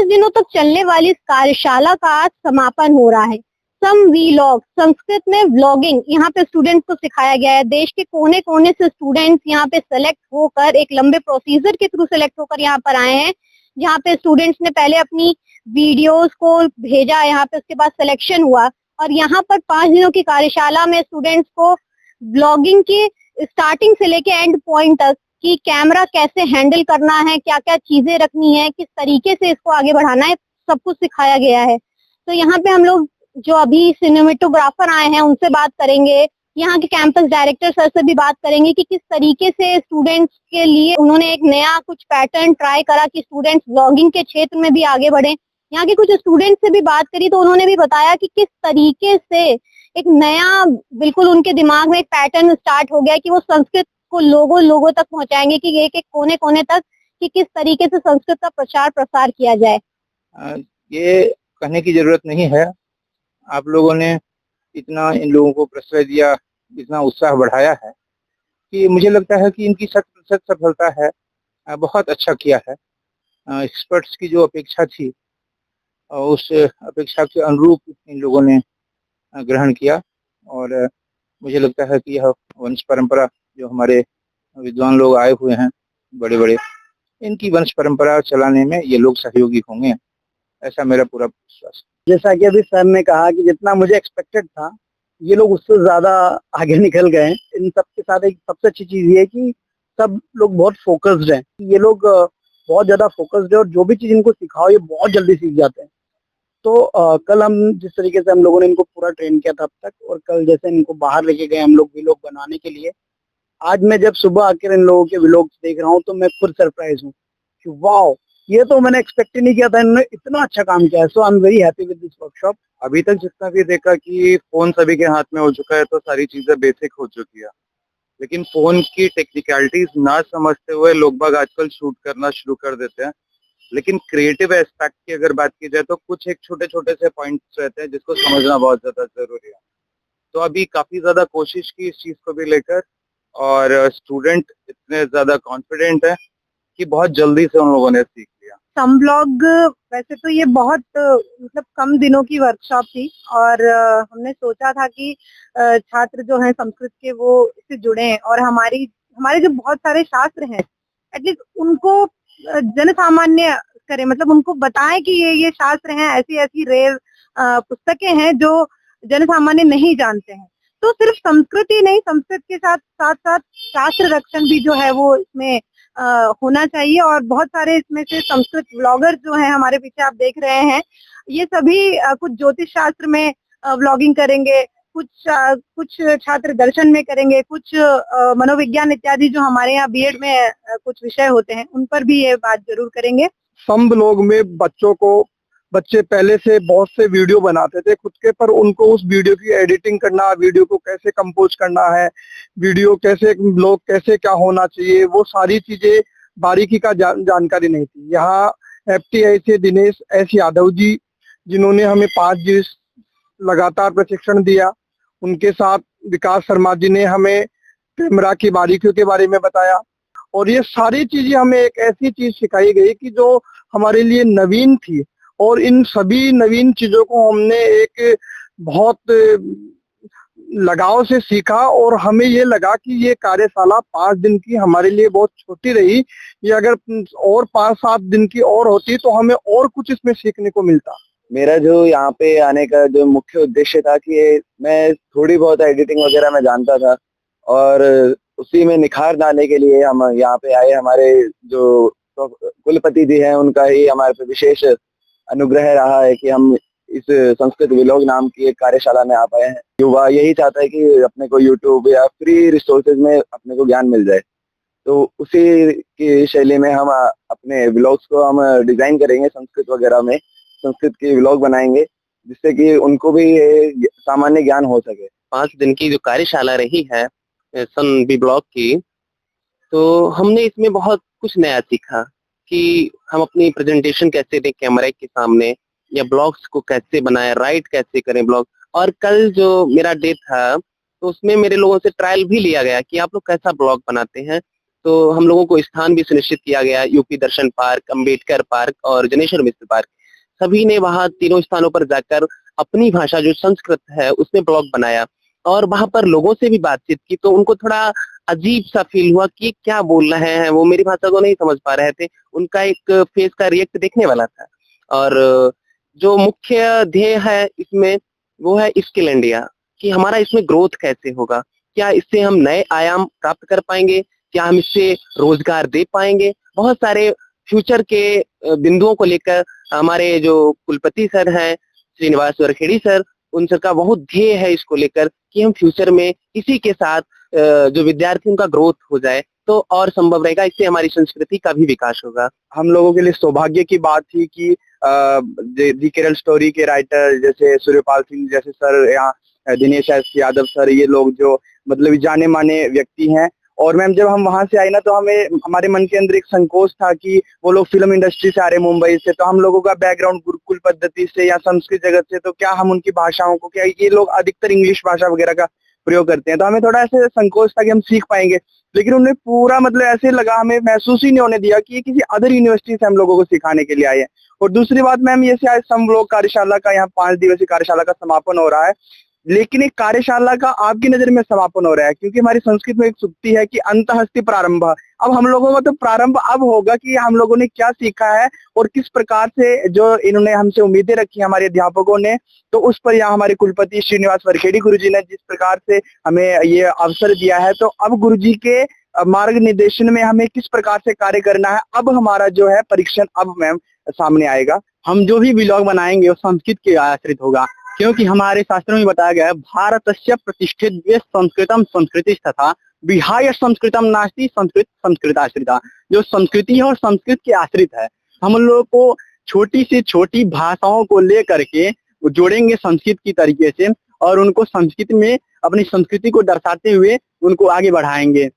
5 दिनों तक चलने वाली इस कार्यशाला का आज समापन हो रहा है। सम वीलॉग, संस्कृत में व्लॉगिंग, यहाँ पे स्टूडेंट्स को सिखाया गया है। देश के कोने कोने से स्टूडेंट्स यहाँ पे सेलेक्ट होकर, एक लंबे प्रोसीजर के थ्रू सेलेक्ट होकर यहाँ पर आए हैं, जहाँ पे स्टूडेंट्स ने पहले अपनी वीडियोस को भेजा, यहाँ पे उसके बाद सिलेक्शन हुआ और यहाँ पर 5 दिनों की कार्यशाला में स्टूडेंट्स को ब्लॉगिंग की स्टार्टिंग से लेके एंड पॉइंट तक कि कैमरा कैसे हैंडल करना है, क्या क्या चीजें रखनी है, किस तरीके से इसको आगे बढ़ाना है, सब कुछ सिखाया गया है। तो यहाँ पे हम लोग जो अभी सिनेमेटोग्राफर आए हैं उनसे बात करेंगे, यहाँ के कैंपस डायरेक्टर सर से भी बात करेंगे कि किस तरीके से स्टूडेंट्स के लिए उन्होंने एक नया कुछ पैटर्न ट्राई करा कि स्टूडेंट्स ब्लॉगिंग के क्षेत्र में भी आगे बढ़े। यहाँ के कुछ स्टूडेंट्स से भी बात करी तो उन्होंने भी बताया कि किस तरीके से एक नया बिल्कुल उनके दिमाग में एक पैटर्न स्टार्ट हो गया कि वो संस्कृत को लोगों तक पहुंचाएंगे कि एक एक कोने कोने तक कि किस तरीके से संस्कृत का प्रचार प्रसार किया जाए। ये कहने की जरूरत नहीं है, आप लोगों ने इतना इन लोगों को प्रश्रय दिया, इतना उत्साह बढ़ाया है कि मुझे लगता है कि इनकी 100% सफलता है। बहुत अच्छा किया है। एक्सपर्ट्स की जो अपेक्षा थी उस अपेक्षा के अनुरूप इन लोगों ने ग्रहण किया और मुझे लगता है कि यह वंश परंपरा जो हमारे विद्वान लोग आए हुए हैं बड़े बड़े, इनकी वंश परंपरा चलाने में ये लोग सहयोगी होंगे, ऐसा मेरा पूरा विश्वास है। जैसा कि अभी सर ने कहा कि जितना मुझे एक्सपेक्टेड था ये लोग उससे ज्यादा आगे निकल गए। इन सब के साथ एक सबसे अच्छी चीज ये है कि सब लोग बहुत फोकस्ड हैं। ये लोग बहुत ज्यादा फोकस्ड है और जो भी चीज इनको सिखाओ ये बहुत जल्दी सीख जाते हैं। तो कल हम जिस तरीके से हम लोगों ने इनको पूरा ट्रेन किया था अब तक, और कल जैसे इनको बाहर लेके गए हम लोग व्लॉग बनाने के लिए, आज मैं जब सुबह आकर इन लोगों के व्लॉग्स देख रहा हूँ तो मैं खुद सरप्राइज हूँ कि वाओ, ये तो मैंने एक्सपेक्ट ही नहीं किया था, इन्होंने इतना अच्छा काम किया है। So I am very happy with this workshop. अभी तक जितना भी देखा कि फोन सभी के हाथ में हो चुका है तो सारी चीजें बेसिक हो चुकी है, लेकिन फोन की टेक्निकलिटीज ना समझते हुए लोग बाग आजकल शूट करना शुरू कर देते हैं। लेकिन क्रिएटिव एस्पेक्ट की अगर बात की जाए तो कुछ एक छोटे छोटे से पॉइंट्स रहते हैं जिसको समझना बहुत ज्यादा जरूरी है। तो अभी काफी ज्यादा कोशिश की इस चीज को भी लेकर और स्टूडेंट इतने ज्यादा कॉन्फिडेंट है कि बहुत जल्दी से उन लोगों ने सीख लिया। सम ब्लॉग वैसे तो ये बहुत मतलब कम दिनों की वर्कशॉप थी और हमने सोचा था कि छात्र जो हैं संस्कृत के वो इससे जुड़े हैं और हमारे जो बहुत सारे शास्त्र हैं एटलीस्ट उनको जन सामान्य करें, मतलब उनको बताएं कि ये शास्त्र हैं, ऐसी ऐसी रेयर पुस्तकें हैं जो जन सामान्य नहीं जानते हैं। तो सिर्फ संस्कृत ही नहीं, संस्कृत के साथ साथ शास्त्र रक्षण भी जो है वो इसमें होना चाहिए। और बहुत सारे इसमें से संस्कृत व्लॉगर जो हैं हमारे पीछे आप देख रहे हैं, ये सभी कुछ ज्योतिष शास्त्र में व्लॉगिंग करेंगे, कुछ छात्र दर्शन में करेंगे, कुछ मनोविज्ञान इत्यादि जो हमारे यहाँ बीएड में कुछ विषय होते हैं उन पर भी ये बात जरूर करेंगे। सम ब्लॉग में बच्चे पहले से बहुत से वीडियो बनाते थे खुद के, पर उनको उस वीडियो की एडिटिंग करना, वीडियो को कैसे कंपोज करना है, वीडियो कैसे, ब्लॉग कैसे क्या होना चाहिए, वो सारी चीजें बारीकी का जानकारी नहीं थी। यहाँ FTI से दिनेश एस यादव जी, जिन्होंने हमें 5 दिन लगातार प्रशिक्षण दिया, उनके साथ विकास शर्मा जी ने हमें कैमरा की बारीकियों के बारे में बताया और ये सारी चीजें हमें एक ऐसी चीज सिखाई गई कि जो हमारे लिए नवीन थी और इन सभी नवीन चीजों को हमने एक बहुत लगाव से सीखा और हमें ये लगा कि ये कार्यशाला 5 दिन की हमारे लिए बहुत छोटी रही। ये अगर और 5-7 दिन की और होती तो हमें और कुछ इसमें सीखने को मिलता। मेरा जो यहाँ पे आने का जो मुख्य उद्देश्य था कि मैं थोड़ी बहुत एडिटिंग वगैरह में जानता था और उसी में निखार लाने के लिए हम यहाँ पे आए। हमारे जो कुलपति जी हैं उनका ही हमारे पे विशेष अनुग्रह रहा है कि हम इस संस्कृत व्लॉग नाम की एक कार्यशाला में आ पाए हैं। युवा यही चाहता है कि अपने को यूट्यूब या फ्री रिसोर्सेज में अपने को ज्ञान मिल जाए, तो उसी की शैली में हम अपने व्लॉग्स को हम डिजाइन करेंगे, संस्कृत वगैरह में संस्कृत के व्लॉग बनाएंगे जिससे कि उनको भी सामान्य ज्ञान हो सके। 5 दिन की जो कार्यशाला रही है सन बी ब्लॉग की, तो हमने इसमें बहुत कुछ नया सीखा कि हम अपनी प्रेजेंटेशन कैसे दें कैमरे के सामने या ब्लॉग्स को कैसे बनाएं, राइट कैसे करें ब्लॉग। और कल जो मेरा डे था तो उसमें मेरे लोगों से ट्रायल भी लिया गया कि आप लोग कैसा ब्लॉग बनाते हैं। तो हम लोगों को स्थान भी सुनिश्चित किया गया, यूपी दर्शन पार्क, अंबेडकर पार्क और जनेश्वर मिश्र पार्क। सभी ने वहाँ तीनों स्थानों पर जाकर अपनी भाषा जो संस्कृत है उसमें ब्लॉग बनाया और वहाँ पर लोगों से भी बातचीत की, तो उनको थोड़ा अजीब सा फील हुआ कि क्या बोल रहे हैं, वो मेरी भाषा को नहीं समझ पा रहे थे। उनका एक फेस का रिएक्ट देखने वाला था। और जो मुख्य ध्येय है इसमें वो है स्किल इंडिया, कि हमारा इसमें ग्रोथ कैसे होगा, क्या इससे हम नए आयाम प्राप्त कर पाएंगे, क्या हम इससे रोजगार दे पाएंगे। बहुत सारे फ्यूचर के बिंदुओं को लेकर हमारे जो कुलपति सर हैं श्रीनिवास वरखेड़ी सर, उन सर का बहुत ध्येय है इसको लेकर कि हम फ्यूचर में इसी के साथ जो विद्यार्थी उनका ग्रोथ हो जाए तो और संभव रहेगा, इससे हमारी संस्कृति का भी विकास होगा। हम लोगों के लिए सौभाग्य की बात थी कि दी केरल स्टोरी के राइटर जैसे सूर्यपाल सिंह जैसे सर, यहाँ दिनेश एस यादव सर, ये लोग जो मतलब जाने माने व्यक्ति हैं। और मैम जब हम वहां से आए ना तो हमारे मन के अंदर एक संकोच था कि वो लोग फिल्म इंडस्ट्री से आ रहे मुंबई से, तो हम लोगों का बैकग्राउंड गुरुकुल पद्धति से या संस्कृत जगत से, तो क्या हम उनकी भाषाओं को, क्या ये लोग अधिकतर इंग्लिश भाषा वगैरह का प्रयोग करते हैं, तो हमें थोड़ा ऐसे संकोच था कि हम सीख पाएंगे। लेकिन उन्हें पूरा मतलब ऐसे लगा, हमें महसूस ही नहीं होने दिया कि ये किसी अदर यूनिवर्सिटी से हम लोगों को सिखाने के लिए आए हैं। और दूसरी बात मैम, ये आज सम लोग कार्यशाला का, यहाँ 5 दिवसीय कार्यशाला का समापन हो रहा है, लेकिन एक कार्यशाला का आपकी नजर में समापन हो रहा है, क्योंकि हमारी संस्कृत में एक सूक्ति है कि अंतःस्ति प्रारंभ। अब हम लोगों का तो प्रारंभ अब होगा कि हम लोगों ने क्या सीखा है और किस प्रकार से जो इन्होंने हमसे उम्मीदें रखी हमारे अध्यापकों ने, तो उस पर यहाँ हमारे कुलपति श्रीनिवास वरखेड़ी गुरुजी ने जिस प्रकार से हमें ये अवसर दिया है, तो अब गुरुजी के मार्ग निर्देशन में हमें किस प्रकार से कार्य करना है, अब हमारा जो है परीक्षण अब मैम सामने आएगा। हम जो भी व्लॉग बनाएंगे वो संस्कृत के आश्रित होगा, क्योंकि हमारे शास्त्रों में बताया गया है भारतस्य प्रतिष्ठित संस्कृतम संस्कृति तथा विहाय संस्कृतम नास्ति संस्कृत संस्कृत आश्रिता। जो संस्कृति है और संस्कृत के आश्रित है। हम लोग को छोटी से छोटी भाषाओं को लेकर के जोड़ेंगे संस्कृत की तरीके से और उनको संस्कृत में अपनी संस्कृति को दर्शाते हुए उनको आगे बढ़ाएंगे।